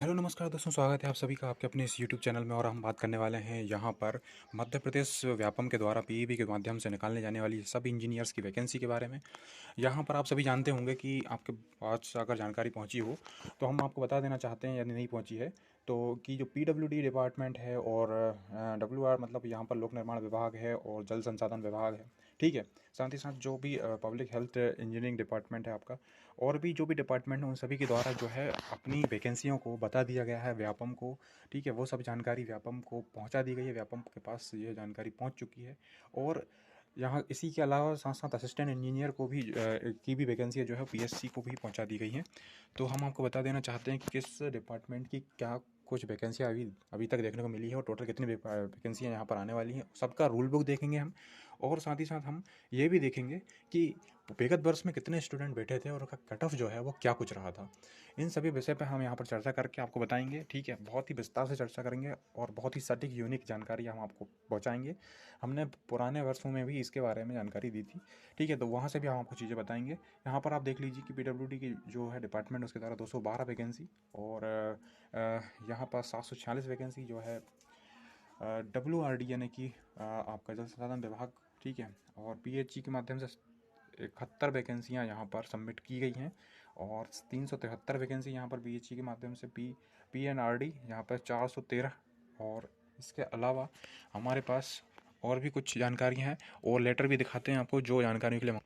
Hello नमस्कार दोस्तों, स्वागत है आप सभी का आपके अपने इस यूट्यूब चैनल में। और हम बात करने वाले हैं यहाँ पर मध्य प्रदेश व्यापम के द्वारा पीईबी के माध्यम से निकालने जाने वाली सब इंजीनियर्स की वैकेंसी के बारे में। यहाँ पर आप सभी जानते होंगे कि आपके पास अगर जानकारी पहुँची हो तो हम आपको बता देना चाहते हैं, यदि नहीं पहुँची है तो, कि जो पीडब्ल्यूडी डिपार्टमेंट है और डब्ल्यूआर मतलब यहाँ पर लोक निर्माण विभाग है और जल संसाधन विभाग है, ठीक है। साथ ही साथ जो भी पब्लिक हेल्थ इंजीनियरिंग डिपार्टमेंट है आपका, और भी जो भी डिपार्टमेंट है उन सभी के द्वारा जो है अपनी वैकेंसियों को बता दिया गया है व्यापम को, ठीक है। वो सब जानकारी व्यापम को पहुंचा दी गई है, व्यापम के पास ये जानकारी पहुंच चुकी है। और यहाँ इसी के अलावा साथ साथ असिस्टेंट इंजीनियर को भी की भी वैकेंसी जो है पीएससी को भी पहुंचा दी गई हैं। तो हम आपको बता देना चाहते हैं कि किस डिपार्टमेंट की क्या कुछ वैकेंसियाँ अभी अभी तक देखने को मिली है और टोटल कितनी वैकेंसियाँ यहाँ पर आने वाली हैं, सबका रूल बुक देखेंगे हम। और साथ ही साथ हम ये भी देखेंगे कि विगत वर्ष में कितने स्टूडेंट बैठे थे और उनका कट ऑफ जो है वो क्या कुछ रहा था। इन सभी विषय पे हम यहाँ पर चर्चा करके आपको बताएंगे, ठीक है। बहुत ही विस्तार से चर्चा करेंगे और बहुत ही सटीक यूनिक जानकारी हम आपको पहुँचाएंगे। हमने पुराने वर्षों में भी इसके बारे में जानकारी दी थी, ठीक है। तो वहाँ से भी हम आपको चीज़ें बताएंगे। यहाँ पर आप देख लीजिए कि पीडब्ल्यूडी की जो है डिपार्टमेंट उसके द्वारा 212 वैकेंसी और यहाँ पर 746 वैकेंसी जो है डब्ल्यूआरडी यानी कि आपका जल संसाधन विभाग, ठीक है। और पीएचई के माध्यम से 71 वैकेंसियाँ यहाँ पर सबमिट की गई हैं और 373 वैकेंसी यहाँ पर बीएचई के माध्यम से पीएनआरडी यहाँ पर 413। और इसके अलावा हमारे पास और भी कुछ जानकारियाँ हैं और लेटर भी दिखाते हैं आपको जो जानकारी के लिए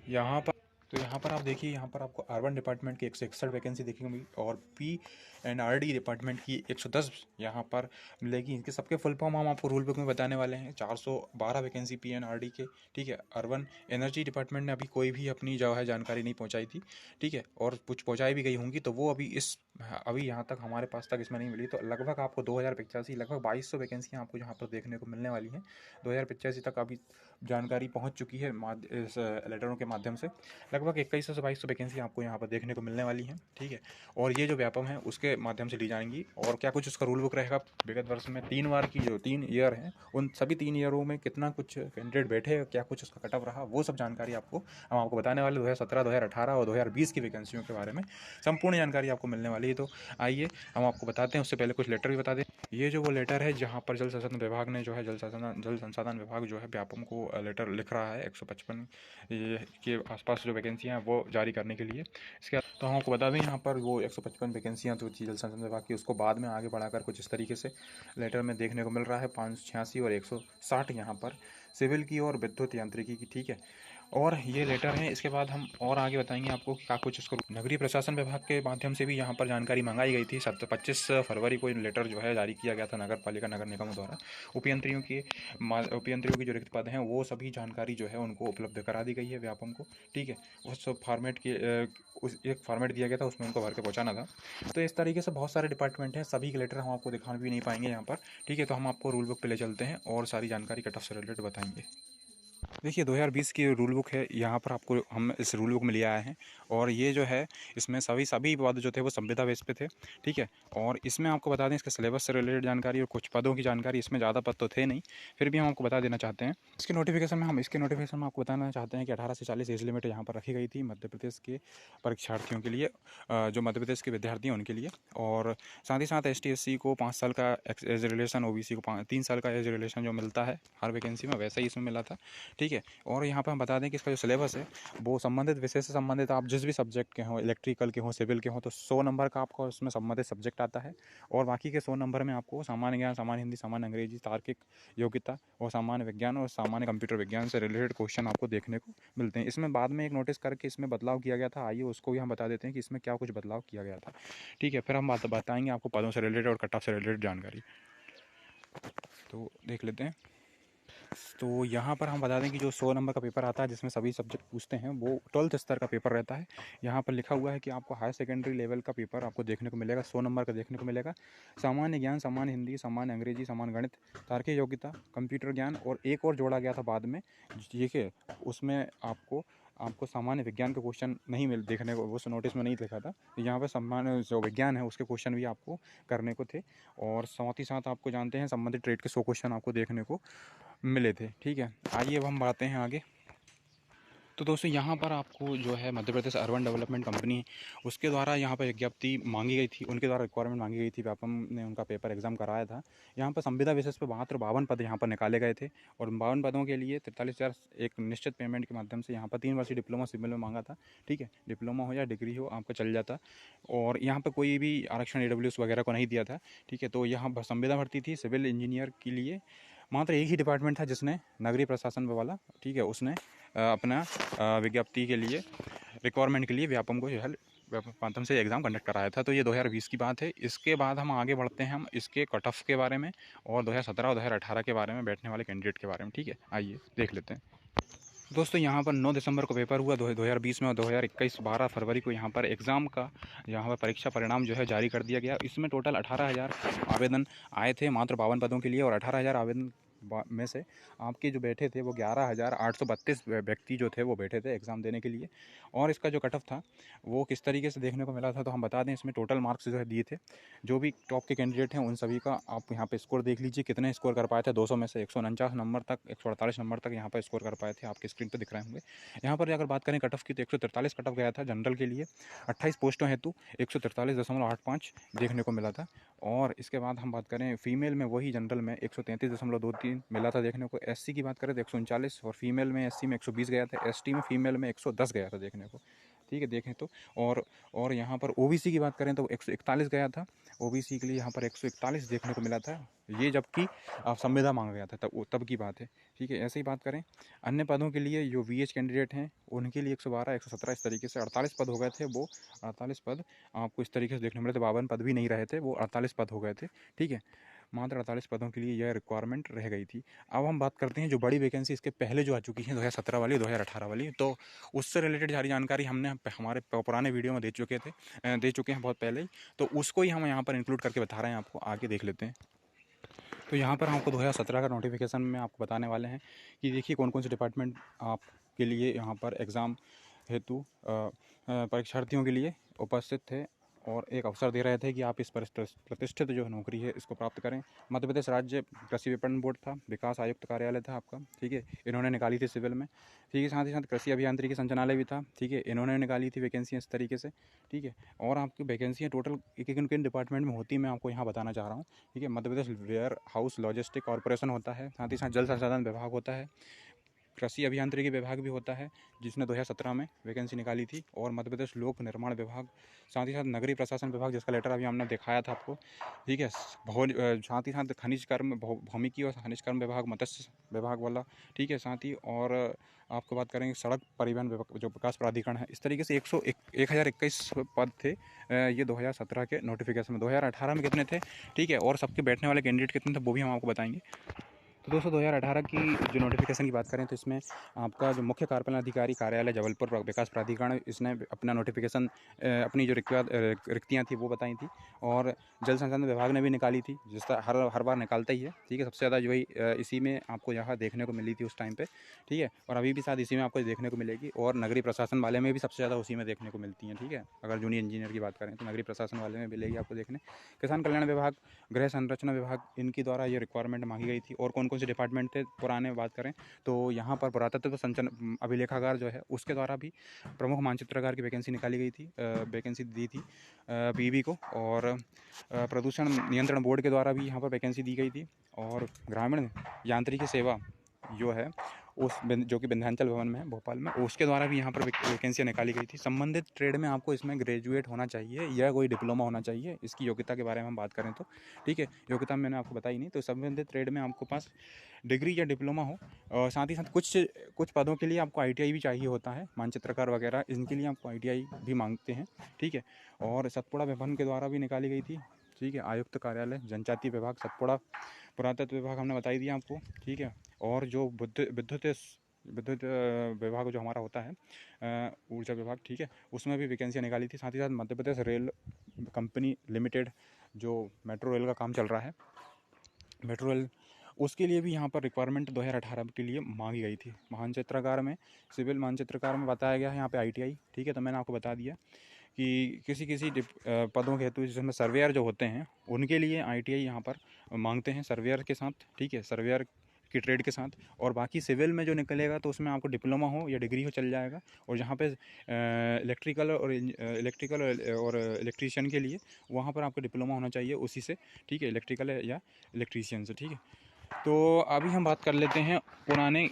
यहाँ पर। तो यहाँ पर आप देखिए, यहाँ पर आपको अर्बन डिपार्टमेंट की 161 वैकेंसी देखने को मिली और पीएनआरडी डिपार्टमेंट की 110 यहाँ पर मिलेगी। इनके सबके फुल फॉर्म हम आपको रूल बुक में बताने वाले हैं। 412 वैकेंसी पीएनआरडी के, ठीक है। अर्बन एनर्जी डिपार्टमेंट ने अभी कोई भी अपनी जो है जानकारी नहीं पहुँचाई थी, ठीक है। और कुछ पहुँचाई भी गई होंगी तो वो अभी यहाँ तक हमारे पास तक इसमें नहीं मिली। तो लगभग आपको 2085 लगभग 2200 वैकेंसियाँ आपको यहाँ पर देखने को मिलने वाली हैं। 2085 तक अभी जानकारी पहुँच चुकी है इस लेटरों के माध्यम से। लगभग 2100 से 2200 वैकेंसी आपको यहाँ पर देखने को मिलने वाली हैं, ठीक है। और ये जो व्यापम है उसके माध्यम से ली जाएंगी। और क्या कुछ उसका रूल बुक रहेगा विगत वर्ष में 3 बार की जो 3 ईयर हैं उन सभी 3 ईयरों में कितना कुछ कैंडिडेट बैठे, क्या कुछ उसका कटअप रहा, वो सब जानकारी हम आपको बताने वाले 2017, 2018 और 2020 की वैकेंसियों के बारे में संपूर्ण जानकारी आपको मिलने वाली है। तो आइए हम आपको बताते हैं, उससे पहले कुछ लेटर भी बता दें। ये जो वो लेटर है जहाँ पर जल संसाधन विभाग ने जो है जल संसाधन विभाग जो है व्यापम को लेटर लिख रहा है 155 के आसपास जो वैकेंसियाँ हैं वो जारी करने के लिए। इसके तो हम आपको बता दें, यहाँ पर वो 155 वैकेंसियाँ तो थी जल संसाधन विभाग की, उसको बाद में आगे बढ़ाकर कुछ इस तरीके से लेटर में देखने को मिल रहा है 586 और 160 यहाँ पर सिविल की और विद्युत यांत्रिकी की, ठीक है। और ये लेटर है। इसके बाद हम और आगे बताएंगे आपको क्या कुछ इसको नगरीय प्रशासन विभाग के माध्यम से भी यहाँ पर जानकारी मंगाई गई थी। 25 फरवरी को लेटर जो है जारी किया गया था नगर पालिका नगर निगमों द्वारा। उपयंत्रियों की जो रिक्त पद हैं वो सभी जानकारी जो है उनको उपलब्ध करा दी गई है व्यापम को, ठीक है। उस फॉर्मेट के उस एक फॉर्मेट दिया गया था, उसमें उनको भर के पहुँचाना था। तो इस तरीके से बहुत सारे डिपार्टमेंट हैं, सभी के लेटर हम आपको दिखा भी नहीं पाएंगे यहाँ पर, ठीक है। तो हम आपको रूल बुक पे ले चलते हैं और सारी जानकारी कट ऑफ से रिलेटेड बताएंगे। देखिए 2020 की रूल बुक है, यहाँ पर आपको हम इस रूल बुक में ले आए हैं। और ये जो है इसमें सभी पद जो थे वो संविदा बेस पे थे, ठीक है। और इसमें आपको बता दें इसके सिलेबस से रिलेटेड जानकारी और कुछ पदों की जानकारी, इसमें ज़्यादा पद तो थे नहीं, फिर भी हम आपको बता देना चाहते हैं। इसके नोटिफिकेशन में आपको बताना चाहते हैं कि 18 से 40 एज लिमिट यहाँ पर रखी गई थी मध्य प्रदेश के परीक्षार्थियों के लिए, जो मध्य प्रदेश के विद्यार्थी हैं उनके लिए। और साथ ही साथ ST SC को 5 साल का एज रिलेशन, OBC को 3 साल का एज रिलेशन जो मिलता है हर वैकेंसी में, वैसा ही इसमें मिला था, ठीक है। और यहाँ पर हम बता दें कि इसका जो सिलेबस है वो संबंधित विषय से संबंधित, आप जिस भी सब्जेक्ट के हों, इलेक्ट्रिकल के हों, सिविल के हों, तो 100 नंबर का आपको उसमें संबंधित सब्जेक्ट आता है। और बाकी के 100 नंबर में आपको सामान्य ज्ञान, सामान्य हिंदी, सामान्य अंग्रेजी, तार्किक योग्यता और सामान्य विज्ञान और सामान्य कंप्यूटर विज्ञान से रिलेटेड क्वेश्चन आपको देखने को मिलते हैं। इसमें बाद में एक नोटिस करके इसमें बदलाव किया गया था, आइए उसको भी हम बता देते हैं कि इसमें क्या कुछ बदलाव किया गया था, ठीक है। फिर हम बताएंगे आपको पदों से रिलेटेड और कट ऑफ से रिलेटेड जानकारी। तो देख लेते हैं। तो यहाँ पर हम बता दें कि जो 100 नंबर का पेपर आता है जिसमें सभी सब्जेक्ट पूछते हैं वो 12th स्तर का पेपर रहता है। यहाँ पर लिखा हुआ है कि आपको हायर सेकेंडरी लेवल का पेपर आपको देखने को मिलेगा, 100 नंबर का देखने को मिलेगा। सामान्य ज्ञान, सामान्य हिंदी, सामान्य अंग्रेजी, सामान्य गणित, तार्किक योग्यता, कंप्यूटर ज्ञान, और एक और जोड़ा गया था बाद में, देखिए उसमें आपको सामान्य विज्ञान के क्वेश्चन नहीं देखने को, उस नोटिस में नहीं लिखा था। यहाँ पर सामान्य जो विज्ञान है उसके क्वेश्चन भी आपको करने को थे। और साथ ही साथ आपको जानते हैं संबंधित ट्रेड के 100 क्वेश्चन आपको देखने को मिले थे, ठीक है। आइए अब हम बढ़ते हैं आगे। तो दोस्तों यहाँ पर आपको जो है Madhya Pradesh urban development company, उसके द्वारा यहाँ पर विज्ञप्ति मांगी गई थी, उनके द्वारा रिक्वायरमेंट मांगी गई थी। व्यापम ने उनका पेपर एग्जाम कराया था। यहाँ पर संविदा बेसिस पे मात्र 52 पद यहाँ पर निकाले गए थे और 52 पदों के लिए 43,000 एक निश्चित पेमेंट के माध्यम से यहाँ पर 3 वर्षीय डिप्लोमा सिविल में मांगा था। ठीक है, डिप्लोमा हो या डिग्री हो आपका चल जाता। और यहाँ पर कोई भी आरक्षण AWS वगैरह को नहीं दिया था। ठीक है, तो यहाँ संविदा भर्ती थी सिविल इंजीनियर के लिए। मात्र एक ही डिपार्टमेंट था जिसने नगरीय प्रशासन वाला, ठीक है, उसने अपना विज्ञप्ति के लिए रिक्वायरमेंट के लिए व्यापम को जो है माध्यम से एग्ज़ाम कंडक्ट कराया था। तो ये 2020 की बात है। इसके बाद हम आगे बढ़ते हैं, हम इसके कट ऑफ के बारे में और 2017 और 2018 के बारे में, बैठने वाले कैंडिडेट के बारे में। ठीक है, आइए देख लेते हैं। दोस्तों यहाँ पर 9 दिसंबर को पेपर हुआ 2020 में, और 2021 12 फरवरी को यहाँ पर एग्ज़ाम का यहाँ पर परीक्षा परिणाम जो है जारी कर दिया गया। इसमें टोटल 18,000 आवेदन आए थे मात्र 52 पदों के लिए, और 18,000 आवेदन में से आपके जो बैठे थे वो 11,832 व्यक्ति जो थे वो बैठे थे एग्ज़ाम देने के लिए। और इसका जो कट ऑफ था वो किस तरीके से देखने को मिला था, तो हम बता दें, इसमें टोटल मार्क्स जो है दिए थे। जो भी टॉप के कैंडिडेट हैं उन सभी का आप यहाँ पे स्कोर देख लीजिए, कितने स्कोर कर पाए थे। 200 में से 149 नंबर तक, 148 नंबर तक यहाँ पर स्कोर कर पाए थे, आपकी स्क्रीन पर दिख रहे होंगे। यहाँ पर अगर बात करें कट ऑफ की, तो 143 कट ऑफ गया था जनरल के लिए। 28 पोस्टों हेतु 143.85 देखने को मिला था। और इसके बाद हम बात करें फीमेल में, वही जनरल में 133.23 मिला था देखने को। SC की बात करें तो 139, और फीमेल में SC में 120 गया था, ST में फीमेल में 110 गया था देखने को। ठीक है, देखें तो। और यहाँ पर OBC की बात करें तो 141 गया था। OBC के लिए यहाँ पर 141 देखने को मिला था, ये जबकि संविदा मांगा गया था तब की बात है। ठीक है, ऐसे ही बात करें अन्य पदों के लिए, जो VH कैंडिडेट हैं उनके लिए 112, 117 इस तरीके से 48 पद हो गए थे। वो 48 पद आपको इस तरीके से देखने को मिले थे। 52 पद भी नहीं रहे थे, वो 48 पद हो गए थे। ठीक है, मात्र 48 पदों के लिए यह रिक्वायरमेंट रह गई थी। अब हम बात करते हैं जो बड़ी वैकेंसी इसके पहले जो आ चुकी हैं, 2017 वाली, 2018 वाली। तो उससे रिलेटेड सारी जानकारी हमने हमारे पुराने वीडियो में दे चुके हैं बहुत पहले ही। तो उसको ही हम यहाँ पर इंक्लूड करके बता रहे हैं आपको, आगे देख लेते हैं। तो यहाँ पर हमको 2017 का नोटिफिकेशन में आपको बताने वाले हैं कि देखिए कौन कौन से डिपार्टमेंट आपके लिए यहाँ पर एग्ज़ाम हेतु परीक्षार्थियों के लिए उपस्थित थे और एक अवसर दे रहे थे कि आप इस प्रतिष्ठित जो नौकरी है इसको प्राप्त करें। मध्य प्रदेश राज्य कृषि विपणन बोर्ड था, विकास आयुक्त कार्यालय था आपका। ठीक है, इन्होंने निकाली थी सिविल में। ठीक है, साथ ही साथ कृषि अभियांत्रिकी संचालनालय भी था। ठीक है, इन्होंने निकाली थी वैकेंसियाँ इस तरीके से। ठीक है, और आपकी वैकेंसियाँ टोटल किन किन डिपार्टमेंट में होती है मैं आपको यहाँ बताना चाह रहा हूँ। ठीक है, Madhya Pradesh ware house logistic corporation होता है, साथ ही साथ जल संसाधन विभाग होता है, कृषि अभियांत्रिकी विभाग भी होता है जिसने 2017 में वैकेंसी निकाली थी, और मध्य प्रदेश लोक निर्माण विभाग, साथ ही साथ नगरीय प्रशासन विभाग जिसका लेटर अभी हमने दिखाया था आपको। ठीक है, साथ ही साथ खनिज कर्म भौमिकी और खनिज कर्म विभाग, मत्स्य विभाग वाला। ठीक है, साथ ही और आपको बात करेंगे सड़क परिवहन विभाग जो विकास प्राधिकरण है। इस तरीके से 1021 पद थे ये 2017 के नोटिफिकेशन में। 2018 में कितने थे, ठीक है, और सबके बैठने वाले कैंडिडेट कितने थे वो भी हम आपको बताएंगे। तो दोस्तों 2018 की जो नोटिफिकेशन की बात करें तो इसमें आपका जो मुख्य कार्यपालन अधिकारी कार्यालय जबलपुर विकास प्राधिकरण, इसने अपना नोटिफिकेशन अपनी जो रिक्तियाँ थी वो बताई थी, और जल संसाधन विभाग ने भी निकाली थी, जिस तरह हर बार निकालता ही है। ठीक है, सबसे ज़्यादा जो है इसी में आपको यहाँ देखने को मिली थी उस टाइम पे। ठीक है, और अभी भी शायद इसी में आपको देखने को मिलेगी, और नगरीय प्रशासन वाले में भी सबसे ज़्यादा उसी में देखने को मिलती हैं। ठीक है, अगर जूनियर इंजीनियर की बात करें तो नगरीय प्रशासन वाले में मिलेगी आपको देखने। किसान कल्याण विभाग, गृह संरचना विभाग, इनकी द्वारा ये रिक्वायरमेंट मांगी गई थी। और कौन कौन से डिपार्टमेंट थे पुराने बात करें तो यहाँ पर पुरातत्व संचलन अभिलेखागार जो है उसके द्वारा भी प्रमुख मानचित्रकार की वैकेंसी निकाली गई थी, वैकेंसी दी थी PB को। और प्रदूषण नियंत्रण बोर्ड के द्वारा भी यहाँ पर वैकेंसी दी गई थी। और ग्रामीण यांत्रिकी सेवा जो है जो कि विंध्याचल भवन में है भोपाल में, उसके द्वारा भी यहाँ पर वैकेंसियाँ निकाली गई थी। संबंधित ट्रेड में आपको इसमें ग्रेजुएट होना चाहिए या कोई डिप्लोमा होना चाहिए। इसकी योग्यता के बारे में हम बात करें तो ठीक है, योग्यता मैंने आपको बताई नहीं। तो संबंधित ट्रेड में आपको पास डिग्री या डिप्लोमा हो, और साथ ही साथ कुछ पदों के लिए आपको ITI भी चाहिए होता है, मानचित्रकार वगैरह, इनके लिए आपको ITI भी मांगते हैं। ठीक है, और सतपुड़ा विभाग के द्वारा भी निकाली गई थी। ठीक है, आयुक्त कार्यालय जनजातीय विभाग सतपुड़ा, पुरातत्व विभाग हमने बताई दिया आपको। ठीक है, और जो विद्युत विभाग जो हमारा होता है ऊर्जा विभाग, ठीक है, उसमें भी वैकेंसियाँ निकाली थी। साथ ही साथ Madhya Pradesh rail company limited जो मेट्रो रेल का काम चल रहा है, मेट्रो रेल, उसके लिए भी यहाँ पर रिक्वायरमेंट 2018 के लिए मांगी गई थी। मानचित्रकार में, सिविल मानचित्रकार में बताया गया है यहाँ पे ITI। ठीक है, तो मैंने आपको बता दिया कि किसी पदों के हेतु जिसमें सर्वेयर जो होते हैं उनके लिए ITI यहाँ पर मांगते हैं सर्वेयर के साथ। ठीक है, सर्वेयर की ट्रेड के साथ। और बाकी सिविल में जो निकलेगा तो उसमें आपको डिप्लोमा हो या डिग्री हो चल जाएगा। और जहाँ पे इलेक्ट्रिकल और इलेक्ट्रीशियन के लिए वहाँ पर आपको डिप्लोमा होना चाहिए उसी से, ठीक है, इलेक्ट्रिकल या इलेक्ट्रीशियन से, ठीक है। तो अभी हम बात कर लेते हैं पुराने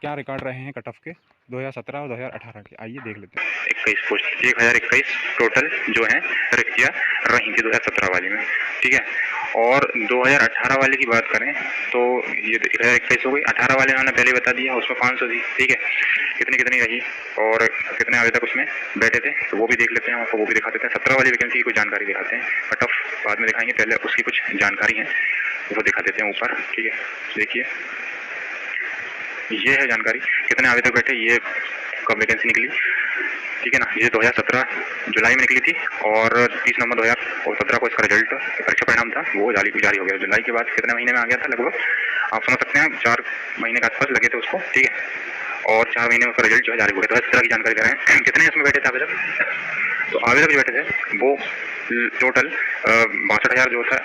क्या रिकॉर्ड रहे हैं कट ऑफ के 2017 और 2018 के, आइए देख लेते हैं। 21 पोस्ट 1021 टोटल जो है रिक्तियाँ रही थी 2017 वाली में, ठीक है। और 2018 वाले की बात करें तो ये 1021 हो गई। 18 वाले मैंने पहले बता दिया, उसमें 500 थी, ठीक है। कितनी कितनी रही और कितने आगे तक उसमें बैठे थे तो वो भी देख लेते हैं, आपको वो भी दिखा देते हैं। 17 वाली वैकेंसी की कुछ जानकारी दिखाते हैं, कट ऑफ बाद में दिखाएंगे, पहले उसकी कुछ जानकारी है वो दिखा देते हैं ऊपर, ठीक है। देखिए ये है जानकारी, कितने आगे तक बैठे, ये कब वैकेंसी निकली, ठीक है ना। ये 2017 जुलाई में निकली थी और 30 नवंबर 2017 को इसका रिजल्ट परीक्षा परिणाम था वो जारी हो गया। जुलाई के बाद कितने महीने में आ गया था, लगभग आप समझ सकते हैं 4 महीने के आसपास लगे थे उसको, ठीक है। और 4 महीने में उसका रिजल्ट जो है जारी हो गया। 2017 की जानकारी दे रहे हैं। कितने इसमें बैठे थे आवेदक, तो आवेदक जो बैठे थे वो टोटल 62,000 जो था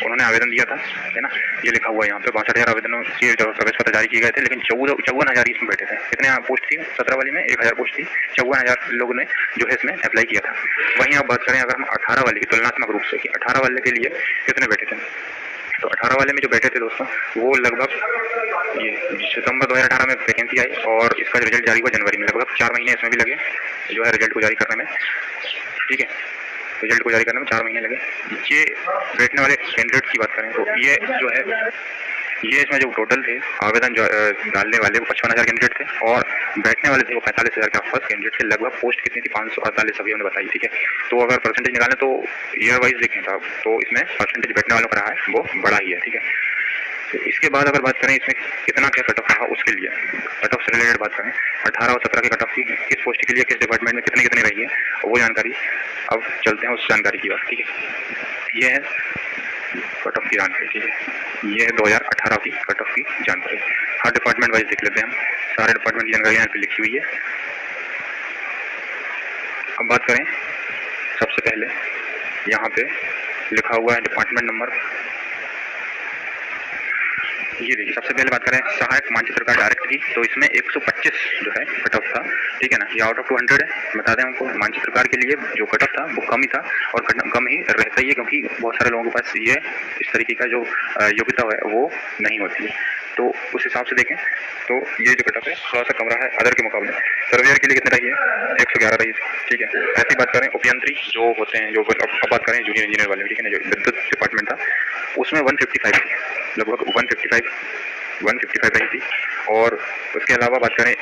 उन्होंने आवेदन दिया था, है ना। ये लिखा हुआ है यहाँ पे 62,000 आवेदनों के प्रवेश पत्र जारी किए गए थे, लेकिन 54,000 इसमें बैठे थे। कितने पोस्ट थी 17 वाली में, 1,000 पोस्ट थी, 54,000 लोगों ने जो है इसमें अप्लाई किया था। वहीं आप बात करें अगर हम 18 वाले की तुलनात्मक रूप से कि 18 वाले के लिए कितने बैठे थे, तो 18 वाले में जो बैठे थे दोस्तों वो लगभग ये सितंबर 2018 में वैकेंसी आई और इसका रिजल्ट जारी हुआ जनवरी में। लगभग 4 महीने इसमें भी लगे जो है रिजल्ट को जारी करने में, ठीक है। रिजल्ट को जारी करने में 4 महीने लगे। ये बैठने वाले कैंडिडेट की बात करें तो ये जो है ये इसमें जो टोटल थे आवेदन जो डालने वाले वो 55,000 कैंडिडेट थे और बैठने वाले थे वो 45,000 के आसपास कैंडिडेट थे। लगभग पोस्ट कितनी थी 548 सभी हमने बताई, ठीक है। तो अगर परसेंटेज निकालें तो ईयर वाइज देखें तो इसमें परसेंटेज बैठने वालों का रहा है वो बड़ा ही है, ठीक है। तो इसके बाद अगर बात करें इसमें कितना क्या कट ऑफ रहा उसके लिए, कट ऑफ से रिलेटेड बात करें 18 और 17 के कट ऑफ की किस पोस्ट के लिए किस डिपार्टमेंट में कितनी कितनी रही है वो जानकारी। अब चलते हैं उस जानकारी की बात, ठीक है। ये है कट ऑफ की जानकारी, ठीक है। ये है 2018 की कट ऑफ की जानकारी। हर डिपार्टमेंट वाइज देख लेते हैं हम, सारे डिपार्टमेंट की जानकारी यहाँ पे लिखी हुई है। अब बात करें सबसे पहले यहाँ पे लिखा हुआ है डिपार्टमेंट नंबर, ये देखिए। सबसे पहले बात करें सहायक मानचित्रकार डायरेक्ट की तो इसमें 125 जो है कट ऑफ था, ठीक है ना। ये आउट ऑफ 200 है। बता दें हमको मानचित्रकार के लिए जो कट ऑफ था वो कम ही था और कम ही रहता ही है क्योंकि बहुत सारे लोगों के पास ये इस तरीके का जो योग्यता है वो नहीं होती है। तो उस हिसाब से देखें तो ये जो कट ऑफ है थोड़ा सा कम रहा है अदर के मुकाबले। सर्वेयर के लिए कितने रही है 111 रही थी, ठीक है। ऐसी बात करें उपयंत्री जो होते हैं जो अब बात करें जूनियर इंजीनियर वाले, ठीक है ना, जो विद्युत डिपार्टमेंट था उसमें 155 थी, लगभग 155 रही थी। और उसके अलावा बात करें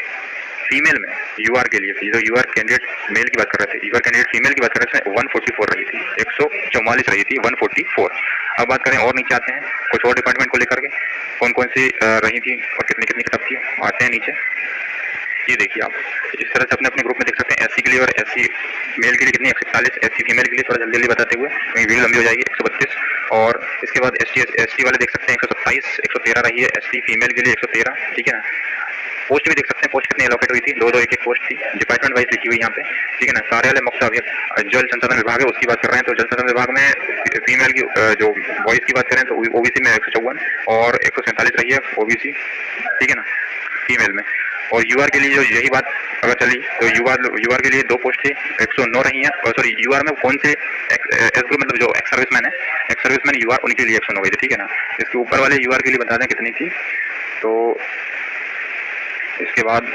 फीमेल में यूआर के लिए, जो यूआर कैंडिडेट मेल की बात कर रहे थे, यूआर कैंडिडेट फीमेल की बात कर रहे थे 144 रही थी, 144 रही थी 144। अब बात करें और नीचे आते हैं कुछ और डिपार्टमेंट को लेकर के कौन कौन सी रही थी और कितनी कितनी कट ऑफ थी। आते हैं नीचे, ये देखिए आप इस तरह से अपने अपने ग्रुप में देख सकते हैं। एससी के लिए और एससी मेल के लिए कितनी 140, एससी फीमेल के लिए थोड़ा जल्दी जल्दी बताते हुए वीडियो लंबी हो जाएगी 132। और इसके बाद एसटी वाले देख सकते हैं 127, 113 रही है एसटी फीमेल के लिए 113, ठीक है ना। पोस्ट भी देख सकते हैं, पोस्ट कितनी एलोकेट हुई थी, 2-2 1-1 पोस्ट थी, डिपार्टमेंट वाइज लिखी हुई यहाँ पे, ठीक है ना। कार्यालय मुख्य अभियंता जल संसाधन विभाग है उसकी बात कर रहे हैं तो जल संसाधन विभाग में फीमेल की जो वॉइस की बात करें तो ओबीसी में 154 और 147 रही है ओबीसी, ठीक है ना, फीमेल में। और यूआर के लिए जो यही बात अगर चली तो यूआर के लिए 2 पोस्ट थी 109 रही है। और सॉरी यूआर में कौन से एस ग्रुप मतलब जो एक्स सर्विसमैन है, एक्स सर्विसमैन यूआर उनके लिए 109 गई थी, ठीक है ना। इसके ऊपर वाले यूआर के लिए बता दें कितनी थी। तो इसके बाद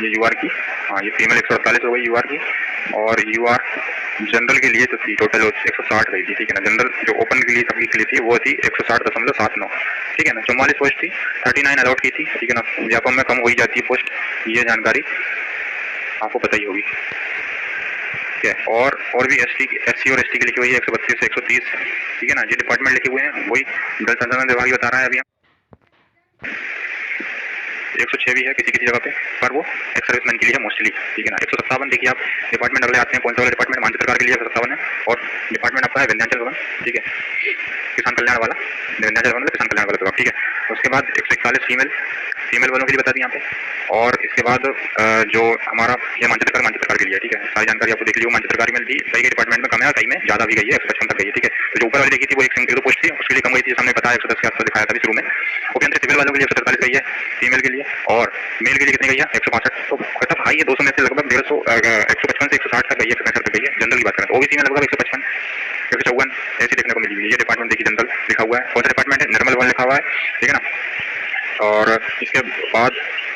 ये यूआर की, हाँ ये फीमेल 148 हो गई यूआर की। और यूआर जनरल के लिए तो थी टोटल 160 रही थी, ठीक है ना। जनरल जो ओपन के लिए सभी के लिए थी वो थी 160.79, ठीक है ना। 44 पोस्ट थी, 39 अलॉट की थी, ठीक है ना। व्यापम में कम हो ही जाती है पोस्ट, ये जानकारी आपको पता ही होगी, ठीक है। और भी एससी और एसटी की लिखी हुई है 132 से 130, ठीक है ना। जो डिपार्टमेंट लिखे हुए हैं वही जल संसाधन विभाग बता रहा है अभी 106 भी है किसी किसी जगह पे, पर वो एक्स सर्विसमैन के लिए है मोस्टली, ठीक है ना। 157 देखिए आप डिपार्टमेंट अगले आते हैं, कौन सा वाला डिपार्टमेंट मानचित्रकार के लिए 157 है। और डिपार्टमेंट आपका है विंध्याचल भवन, ठीक है, किसान कल्याण वाला, विंध्याचल भवन किसान कल्याण वाला विभाग, ठीक है। उसके बाद 141 फीमेल वालों के लिए बता दी यहाँ पे। और इसके बाद जो हमारा ये मानचित्रकार के लिए, ठीक है, सारी जानकारी आपको देख ली। वो मानचित्रकारी में भी कई डिपार्टमेंट में कम है, कई में ज्यादा भी गई है, 155 तक गई है, ठीक है। तो जो ऊपर वाली देखी थी वो एक 2 पोस्ट थी, उसके लिए कम गई थी, सामने बताया 110 के आसपास दिखाया था शुरू में। अभियंत्री सिविल वालों के लिए 143 गई है फीमेल के लिए, और मेल के लिए कितनी गई है 162। तो कटअप हाई है, 200 में से लगभग 150, 155 से 160 तक गई है, 165 तक गई है। जनरल की बात करें तो ओबीसी में लगभग 155, 154 ऐसी देखने को मिली हुई है। ये डिपार्टमेंट देखिए, जनरल लिखा हुआ है, कौन सा डिपार्टमेंट है, निर्मल वन लिखा हुआ है, ठीक है ना। और इसके बाद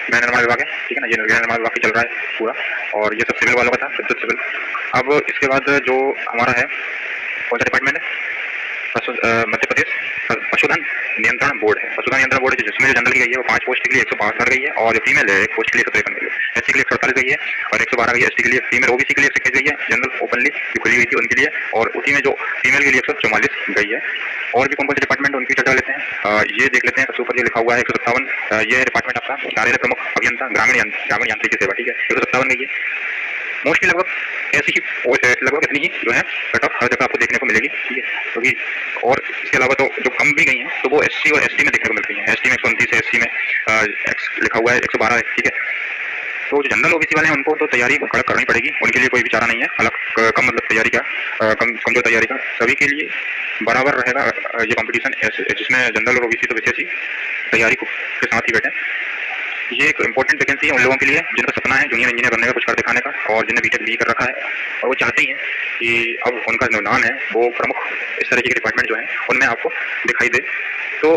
गृह निर्माण विभाग है, ठीक है ना, ये गृह निर्माण विभाग चल रहा है पूरा। और ये सब सिविल वालों का था, विद्युत सिविल। अब इसके बाद जो हमारा है, कौन सा डिपार्टमेंट है, मध्य प्रदेश पशुधन नियंत्रण बोर्ड है। पशुधन नियंत्रण बोर्ड है, जिसमें जनरल की गई है वो 5 पोस्ट के लिए 162 गई है, और जो फीमेल है 1 पोस्ट के लिए 153 गई है, एससी के लिए 148 गई है, और 112 गई है एसटी के लिए। फीमेल ओबीसी के लिए 121 गई है, जनरल ओपनली जो खुली हुई थी उनके लिए, और उसी में जो फीमेल के लिए 144 गई है। और भी कौन कौन से डिपार्टमेंट उनकी चर्चा लेते हैं, ये देख लेते हैं। सबसे ऊपर जो लिखा हुआ है 157, ये है डिपार्टमेंट आपका कार्यालय प्रमुख अभियंता ग्रामीण यांत्रिकी सेवा, ठीक है, 157 गई है। मोस्टली लगभग ऐसी ही लगभग इतनी ही जो है कट ऑफ हर जगह आपको देखने को मिलेगी, ठीक है, क्योंकि और इसके अलावा तो जो कम भी गई हैं तो वो एससी और एसटी में देखने को मिल रही हैं। एसटी में 129 है, एससी में एक्स लिखा हुआ है 112 है, ठीक है। तो जो जनरल ओबीसी वाले हैं उनको तो तैयारी कड़क करनी पड़ेगी, उनके लिए कोई विचारा नहीं है अलग कम मतलब तैयारी का, कमजोर तैयारी का, सभी के लिए बराबर रहेगा ये कंपटीशन, जिसमें जनरल और ओबीसी तो विशेष ही तैयारी के साथ ही बैठे। ये एक इंपॉर्टेंट वैकेंसी है उन लोगों के लिए जिनका सपना है जूनियर इंजीनियर बनने का, कुछ कर दिखाने का, और जिन्हें बीटेक भी कर रखा है, और वो चाहते ही हैं कि अब उनका जो नाम है वो प्रमुख इस तरीके के डिपार्टमेंट जो है उनमें आपको दिखाई दे। तो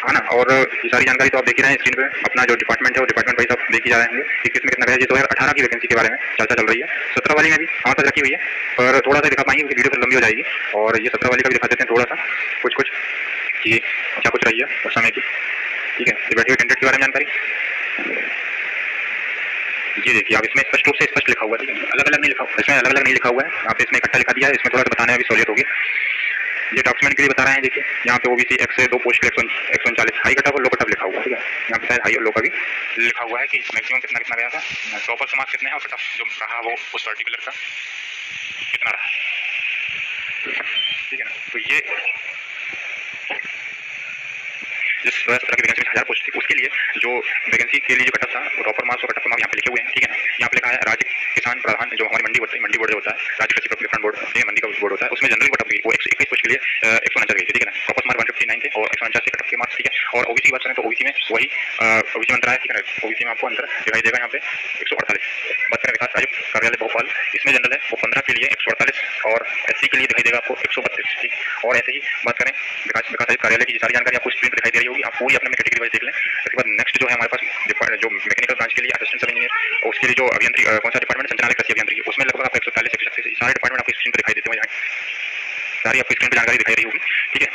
है ना, और ये सारी जानकारी तो आप देख ही रहे हैं स्क्रीन पे। अपना जो डिपार्टमेंट है वो डिपार्टमेंट वाइज आप देख ही जा रहे होंगे कि किसमें कितना गया। ये 2018 की वैकेंसी के बारे में चर्चा चल रही है। 17 वाली में भी हमारे पास रखी हुई है, पर थोड़ा सा दिखा पाएंगे क्योंकि वीडियो फिर लंबी हो जाएगी। और ये 17 वाली का भी दिखा देते हैं थोड़ा सा कुछ कि क्या कुछ रही है उस समय की, ठीक है। ये बैठे हुए कैंडिडेट के बारे में जानकारी जी देखिए, आप इसमें स्पष्ट रूप से स्पष्ट लिखा हुआ है, अलग अलग नहीं लिखा, इसमें अलग अलग नहीं लिखा हुआ है, यहाँ पे इसमें इकट्ठा लिखा दिया है। इसमें थोड़ा सा बताने में भी सहूलियत होगी। ये डॉक्यूमेंट के लिए बता रहे हैं, देखिए यहाँ पे ओबीसी एक्स से 2 पोस्ट के 139 हाई कट ऑफ और लो कट ऑफ लिखा हुआ है, ठीक है। यहाँ पे शायद हाई और लो का भी लिखा हुआ है कि मैक्सिमम कितना कितना गया था, टॉपर से मार्क्स कितने हैं, और कट ऑफ जो रहा वो उस पर्टिकुलर का कितना रहा, ठीक है ना। तो ये जिस 2017 की वैकेंसी में 1000 पोस्ट थी उसके लिए जो वैकेंसी के लिए जो कटअप था वो टॉपर मार्क्स और कटअप मार्क्स यहाँ पे लिखे हुए हैं, ठीक है ना। यहाँ पे लिखा है राज्य किसान प्रधान, जो हमारी मंडी बोर्ड जो होता है, राज्य कृषि प्रसंस्करण बोर्ड, मंडी का बोर्ड होता है, उसमें जनरल कटअप वो 121 पोस्ट के लिए 149 गई थी, ठीक है ना। टॉपर मार्क 159 थे और 149 कटअप के मार्क्स, ठीक है। और ओबीसी की बात करें तो ओबीसी में वही ओबीसी में अंतर है, ठीक है ना। ओबीसी में आपको अंतर दिखाई देगा यहाँ पे 148। बात करें विकास आयुक्त कार्यालय भोपाल, इसमें जनरल है वो 15 के लिए 148, और एससी के लिए दिखाई देगा आपको 132, ठीक। और ऐसे ही बात करें विकास आयुक्त कार्यालय की सारी जानकारी आपको स्क्रीन पर दिखाई दे रही होगी, आप पूरी अपने कैटेगरी वाइज देख लें। उसके बाद नेक्स्ट जो है हमारे पास जो मैकेनिकल ब्रांच के लिए असिस्टेंट सब इंजीनियर, उसके लिए जो अभियंत्री कौन सा डिपार्टमेंट, संचालक कृषि अभियंत्री, उसमें लगभग आपको 140 136 सारे डिपार्टमेंट आपको स्क्रीन पर दिखाई देते हैं, सारी आपको स्क्रीन पर जानकारी दिखाई रही होगी, ठीक है।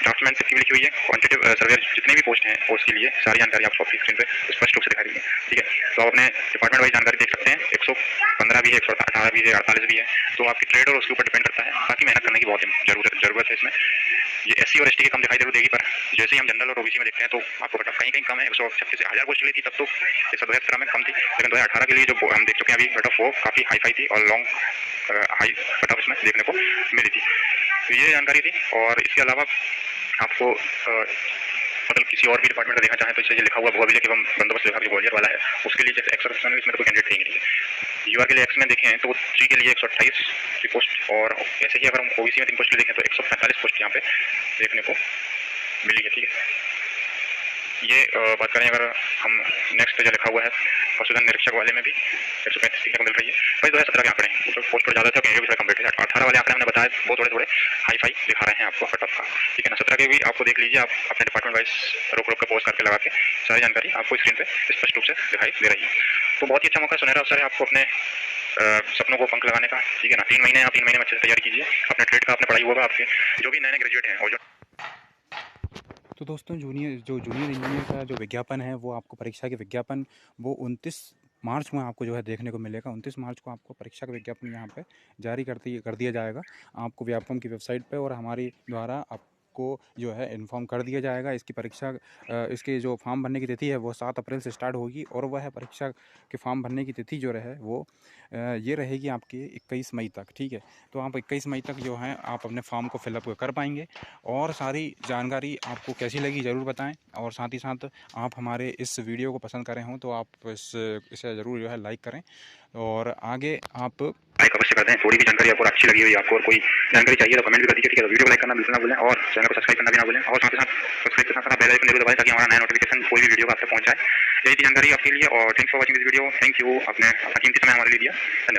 ड्राफ्टमैन की लिखी हुई है, क्वांटिटेटिव सर्वेयर जितने भी पोस्ट हैं उसके लिए सारी जानकारी आपको अपनी स्क्रीन पे स्पष्ट रूप से दिखाई रही है, ठीक है। तो आप अपने डिपार्टमेंट वाइज जानकारी देख सकते हैं। 115 भी है, 118 भी है, 48 भी है, तो आपकी ट्रेड और उसके ऊपर डिपेंड करता है। बाकी मेहनत करने की बहुत जरूरत है इसमें। ये एससी और एसटी के कम दिखाई जरूर देगी, पर जैसे ही हम जनरल और ओबीसी में देखते हैं तो आपको कट ऑफ कहीं कम है। 136 1000 पोस्ट के लिए थी तब तो 2017 में कम थी, लेकिन 2018 के लिए जो हम देख चुके हैं अभी कट ऑफ वो काफ़ी हाई फाई थी और लॉन्ग हाई कट ऑफ इसमें देखने को मिली थी। तो ये जानकारी थी। और इसके अलावा आपको मतलब किसी और भी डिपार्टमेंट का देखना चाहें तो इससे लिखा हुआ भू अभिलेख एवं बंदोबस्त विभाग जो ग्वालियर वाला है उसके लिए जैसे एक्स में इसमें तो कोई कैंडिडेट नहीं है। यूआर के लिए एक्स में देखें तो 3 के लिए 128 की पोस्ट, और ऐसे ही अगर हम ओबीसी में 3 पोस्ट के लिए देखें तो 145 पोस्ट यहाँ पे देखने को मिली है, ठीक है। ये बात करें अगर हम नेक्स्ट जो लिखा हुआ है पशुधन निरीक्षक वाले में भी 135 सीखने को मिल रही है। भाई 2017 के आंकड़े हैं, जो पोस्ट पर ज़्यादा थे कैंडिडेट भी कम्प्लीट है। 18 वाले आंकड़े हमने बताया वो थोड़े हाई फाई दिखा रहे हैं आपको कट ऑफ का, ठीक है ना। 17 के भी आपको देख लीजिए, आप अपने डिपार्टमेंट वाइज रोक के पोस्ट करके लगा के सारी जानकारी आपको स्क्रीन पर स्पष्ट रूप से दिखाई दे रही है। तो बहुत ही अच्छा मौका, सुनहरा अवसर है आपको अपने सपनों को पंख लगाने का, ठीक है ना। 3 महीने आप 3 महीने में अच्छे से तैयारी कीजिए, अपने ट्रेड का अपने पढ़ाई होगा, आपके जो भी नए ग्रेजुएट हैं और जो तो दोस्तों जूनियर इंजीनियर का जो विज्ञापन है वो आपको परीक्षा के विज्ञापन वो 29 मार्च में आपको जो है देखने को मिलेगा। 29 मार्च को आपको परीक्षा का विज्ञापन यहाँ पे जारी कर दिया जाएगा आपको व्यापम की वेबसाइट पे, और हमारी द्वारा आप आपको जो है इन्फॉर्म कर दिया जाएगा। इसकी परीक्षा इसके जो फॉर्म भरने की तिथि है वो 7 अप्रैल से स्टार्ट होगी और वह परीक्षा के फॉर्म भरने की तिथि जो रहे वो ये रहेगी आपकी 21 मई तक, ठीक है। तो आप 21 मई तक जो है आप अपने फॉर्म को फिलअप कर पाएंगे। और सारी जानकारी आपको कैसी लगी ज़रूर बताएं, और साथ ही साथ आप हमारे इस वीडियो को पसंद करें हों तो आप इसे ज़रूर जो है लाइक करें, और आगे आप लाइक अवश्य कर दें। थोड़ी भी जानकारी आपको अच्छी लगी हुई आपको और कोई जानकारी चाहिए तो कमेंट भी कर दीजिए, ठीक है। तो वीडियो को लाइक करना बिल्कुल ना भूलें और चैनल को सब्सक्राइब करना भी ना भूलें, और साथ ही साथ सब्सक्राइब के साथ साथ बेल आइकन जरूर दबाएं ताकि हमारा नया नोटिफिकेशन कोई भी वीडियो का आप तक पहुंच जाए। यही थी जानकारी आपके लिए और thanks for watching this video. Thank you, अपना कीमती समय हमारे लिए दिया। धन्यवाद।